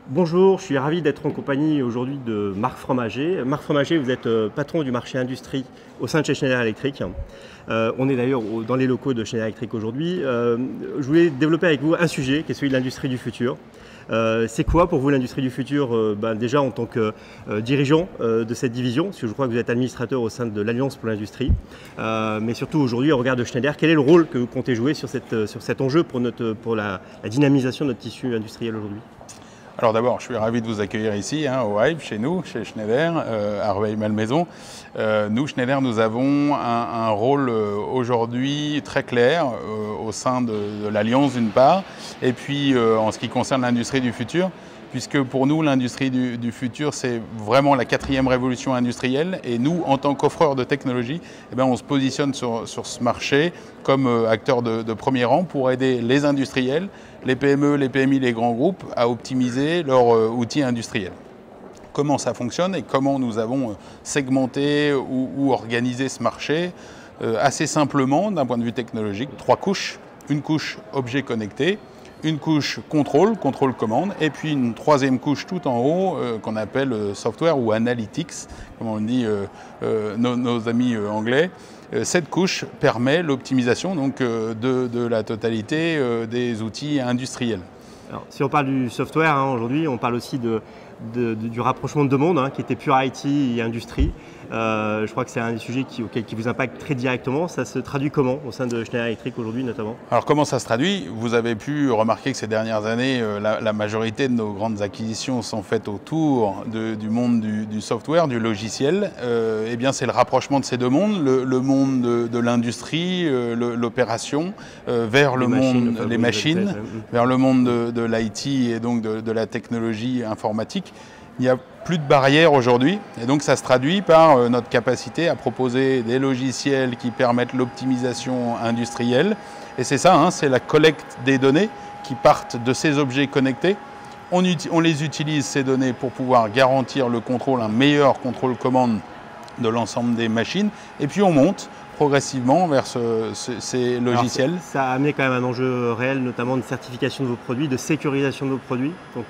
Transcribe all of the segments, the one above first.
Bonjour, je suis ravi d'être en compagnie aujourd'hui de Marc Fromager. Marc Fromager, vous êtes patron du marché industrie au sein de chez Schneider Electric. On est d'ailleurs dans les locaux de Schneider Electric aujourd'hui. Je voulais développer avec vous un sujet qui est celui de l'industrie du futur. C'est quoi pour vous l'industrie du futur déjà en tant que dirigeant de cette division, parce que je crois que vous êtes administrateur au sein de l'Alliance pour l'industrie, mais surtout aujourd'hui au regard de Schneider, quel est le rôle que vous comptez jouer sur cet enjeu pour la dynamisation de notre tissu industriel aujourd'hui? Alors d'abord, je suis ravi de vous accueillir ici, au Hive, chez nous, chez Schneider, à Rueil-Malmaison. Nous, Schneider, nous avons un rôle aujourd'hui très clair au sein de l'Alliance d'une part, et puis en ce qui concerne l'industrie du futur, puisque pour nous, l'industrie du futur, c'est vraiment la 4e révolution industrielle. Et nous, en tant qu'offreurs de technologie, on se positionne sur ce marché comme acteur de premier rang pour aider les industriels, les PME, les PMI, les grands groupes à optimiser leurs outils industriels. Comment ça fonctionne et comment nous avons segmenté ou organisé ce marché? Assez simplement, d'un point de vue technologique, 3 couches. Une couche objet connecté, une couche contrôle commande, et puis une 3e couche tout en haut qu'on appelle software ou analytics, comme on dit nos amis anglais. Cette couche permet l'optimisation donc de la totalité des outils industriels. Alors, si on parle du software, aujourd'hui, on parle aussi du rapprochement de deux mondes, qui était pure IT et industrie. Je crois que c'est un des sujets qui vous impacte très directement. Ça se traduit comment au sein de Schneider Electric aujourd'hui notamment? Alors comment ça se traduit? Vous avez pu remarquer que ces dernières années, la majorité de nos grandes acquisitions sont faites autour du monde du software, du logiciel. Eh bien c'est le rapprochement de ces deux mondes, le monde de l'industrie, l'opération, vers le monde des machines, vers le monde de l'IT et donc de la technologie informatique. Il n'y a plus de barrières aujourd'hui et donc ça se traduit par notre capacité à proposer des logiciels qui permettent l'optimisation industrielle. Et c'est ça, c'est la collecte des données qui partent de ces objets connectés. On les utilise, ces données, pour pouvoir garantir le contrôle, un meilleur contrôle commande de l'ensemble des machines. Et puis on monte progressivement vers ces logiciels. Alors, ça a amené quand même un enjeu réel, notamment de certification de vos produits, de sécurisation de vos produits. Donc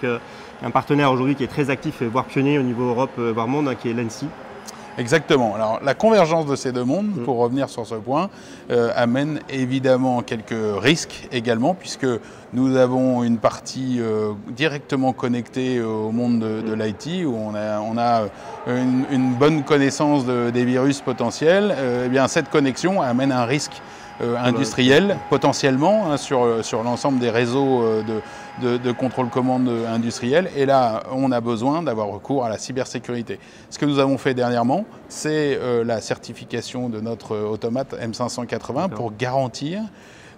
un partenaire aujourd'hui qui est très actif, voire pionnier au niveau Europe, voire monde, qui est l'ANSSI. Exactement. Alors la convergence de ces deux mondes, pour revenir sur ce point, amène évidemment quelques risques également, puisque nous avons une partie directement connectée au monde de l'IT, où on a une bonne connaissance des virus potentiels. Eh bien, cette connexion amène un risque industriel potentiellement sur l'ensemble des réseaux de contrôle commande industriel. Et là, on a besoin d'avoir recours à la cybersécurité. Ce que nous avons fait dernièrement, c'est la certification de notre automate M580 pour garantir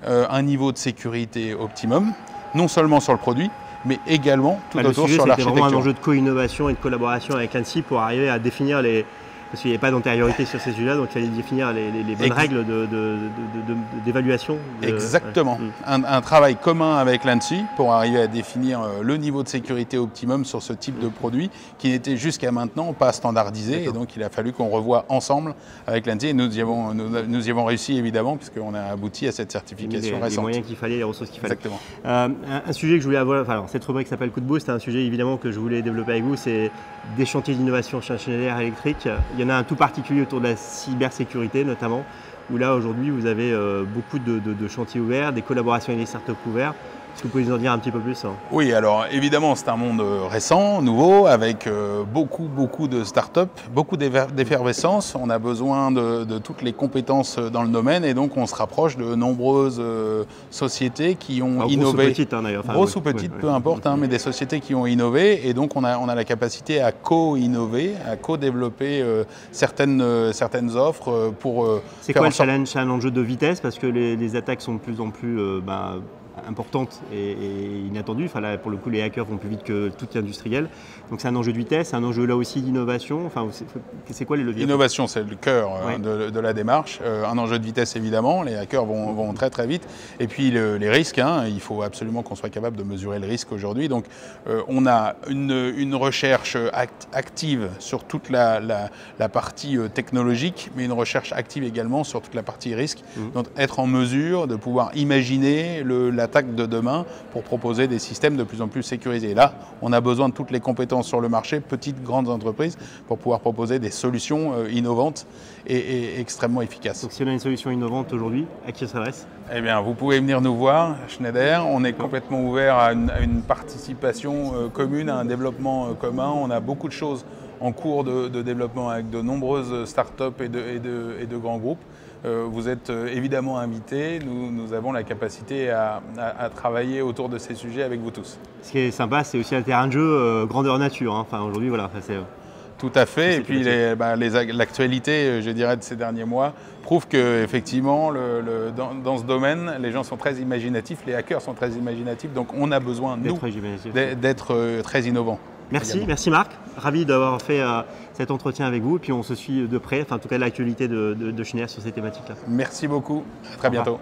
un niveau de sécurité optimum, non seulement sur le produit, mais également tout autour sur l'architecture. C'était vraiment un enjeu de co-innovation et de collaboration avec l'ANSSI pour arriver à définir les... Parce qu'il n'y avait pas d'antériorité sur ces sujets-là, donc il fallait définir les bonnes règles d'évaluation. Exactement. Un travail commun avec l'ANSSI pour arriver à définir le niveau de sécurité optimum sur ce type de produit qui n'était jusqu'à maintenant pas standardisé. Et donc il a fallu qu'on revoie ensemble avec l'ANSSI. Et nous y avons réussi évidemment, puisqu'on a abouti à cette certification récente. Les moyens qu'il fallait, les ressources qu'il fallait. Exactement. Un sujet que je voulais avoir, alors cette rubrique s'appelle Coup de boost, c'est un sujet évidemment que je voulais développer avec vous, c'est des chantiers d'innovation chez Schneider Electric. Il y en a un tout particulier autour de la cybersécurité notamment, où là aujourd'hui vous avez beaucoup de chantiers ouverts, des collaborations avec des startups ouverts. Est-ce que vous pouvez nous en dire un petit peu plus? Oui, alors évidemment c'est un monde récent, nouveau, avec beaucoup de startups, beaucoup d'effervescence. On a besoin de toutes les compétences dans le domaine et donc on se rapproche de nombreuses sociétés qui ont innové. Grosses ou petites d'ailleurs. Grosses ou petites, peu importe, mais des sociétés qui ont innové et donc on a la capacité à co-innover, à co-développer certaines offres pour... C'est quoi le challenge? C'est un enjeu de vitesse parce que les attaques sont de plus en plus importante et inattendue. Enfin, là, pour le coup, les hackers vont plus vite que tout industriel. Donc c'est un enjeu de vitesse, un enjeu là aussi d'innovation. Enfin, c'est quoi les leviers? L'innovation, c'est le cœur de la démarche. Un enjeu de vitesse, évidemment. Les hackers vont très très vite. Et puis les risques, il faut absolument qu'on soit capable de mesurer le risque aujourd'hui. Donc on a une recherche active sur toute la partie technologique, mais une recherche active également sur toute la partie risque. Donc être en mesure de pouvoir imaginer la l'attaque de demain pour proposer des systèmes de plus en plus sécurisés. Et là, on a besoin de toutes les compétences sur le marché, petites, grandes entreprises, pour pouvoir proposer des solutions innovantes et extrêmement efficaces. Donc si on a une solution innovante aujourd'hui, à qui ça s'adresse? Eh bien, vous pouvez venir nous voir, Schneider. On est complètement ouvert à une participation commune, à un développement commun. On a beaucoup de choses en cours de développement avec de nombreuses startups et de grands groupes. Vous êtes évidemment invités. Nous avons la capacité à travailler autour de ces sujets avec vous tous. Ce qui est sympa, c'est aussi un terrain de jeu grandeur nature. Hein. Enfin, aujourd'hui, voilà, c'est... Tout à fait. Et puis l'actualité, je dirais, de ces derniers mois prouve qu'effectivement, dans ce domaine, les gens sont très imaginatifs, les hackers sont très imaginatifs. Donc on a besoin, nous, d'être très innovants. Merci, merci Marc. Ravi d'avoir fait cet entretien avec vous. Et puis on se suit de près, enfin en tout cas l'actualité de Schneider sur ces thématiques-là. Merci beaucoup. À très bientôt.